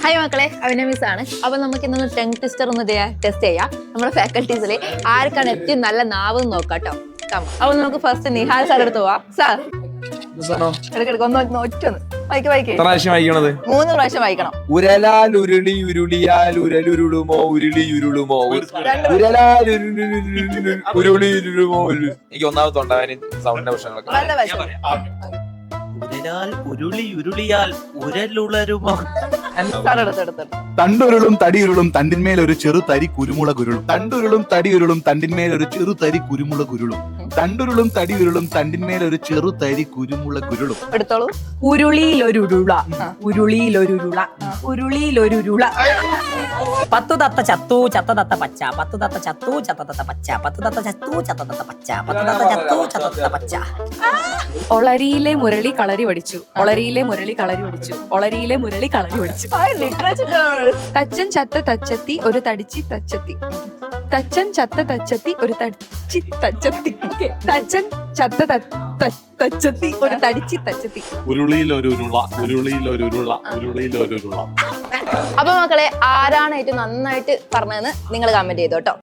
Hi മക്കളെ, അഭിനയ miss ആണ്. അപ്പൊ നമുക്ക് ഇന്നൊന്ന് ടങ് ട്വിസ്റ്റർ ഒന്ന് ടെസ്റ്റ് ചെയ്യാം. നമ്മുടെ ഫാക്കൽറ്റീസിൽ ആർക്കാണ് ഏറ്റവും നല്ല നാവ് നോക്കാട്ടോ. അപ്പൊ നമുക്ക് ഫസ്റ്റ് നിഹാൽ സാർ എടുത്ത് പോവാം. സാർ എടുക്കെടുക്ക ഒന്ന് ഒറ്റൊന്ന് വായിക്കേ. 3 പ്രാവശ്യം വായിക്കണം. ഉരലാൽ ഉരുളി ഉരുളിയാൽ ഉരലുരുളുമോ ഉരുളി ഉരുളുമോ ഉരലാൽ ഉരുളി ഉരുളുമോ. എനിക്ക് ഒന്നാമത് തൊണ്ടവേദന സൗണ്ടിന്റെ പ്രശ്നങ്ങളൊക്കെ. നല്ല വശം. ഉരലാൽ ഉരുളി ഉരുളിയാൽ ഉരലുളരുമോ. തണ്ടുരുളും തടിയുരുളും തണ്ടിന്മേൽ ഒരു ചെറു തരി കുരുമുളകുരുളും. തണ്ടുരുളും തടിയുരുളും തണ്ടിന്മേൽ ഒരു ചെറു തരി കുരുമുളകുരുളും. തണ്ടുരുളും തടിയുരുളും തണ്ടിന്മേൽ ഒരു ചെറു തരി കുരുമുളകുരുളും. എടുത്തോളൂ. ഉരുളിയിലൊരുരുള ഉരുളിയിലൊരുരുള ഉരുളിയിലൊരുരുള. 10 തത്ത ചത്തു ചത്തതത്ത പച്ച 10 തത്ത ചത്തു ചത്തതത്ത പച്ച 10 തത്ത ചത്തു ചത്തതത്ത പച്ച 10 തത്ത ചത്തു ചത്തതത്ത പച്ച. ഒളരിയിലെ മുരളി കളരി പഠിച്ചു. ഒളരിയിലെ മുരളി കളരി പഠിച്ചു. ഒളരിയിലെ മുരളി കളരി പഠിച്ചു. തച്ചൻ ചത്ത തച്ചത്തി ഒരു തടിച്ചി തച്ചത്തി. തച്ചൻ ചത്ത തച്ചത്തി ഒരു തടിച്ചി തച്ചത്തി. തച്ചൻ ചത്ത തച്ചത്തി ഒരു തടിച്ചി തച്ചത്തി. ഉരുളിയിലൊരുരുള ഉരുളിയിലൊരുരുള ഉരുളിയിലൊരുരുള. അപ്പൊ മക്കളെ, ആരാണ് ഏറ്റവും നന്നായിട്ട് പറഞ്ഞതെന്ന് നിങ്ങൾ കമന്റ് ചെയ്തോട്ടോ.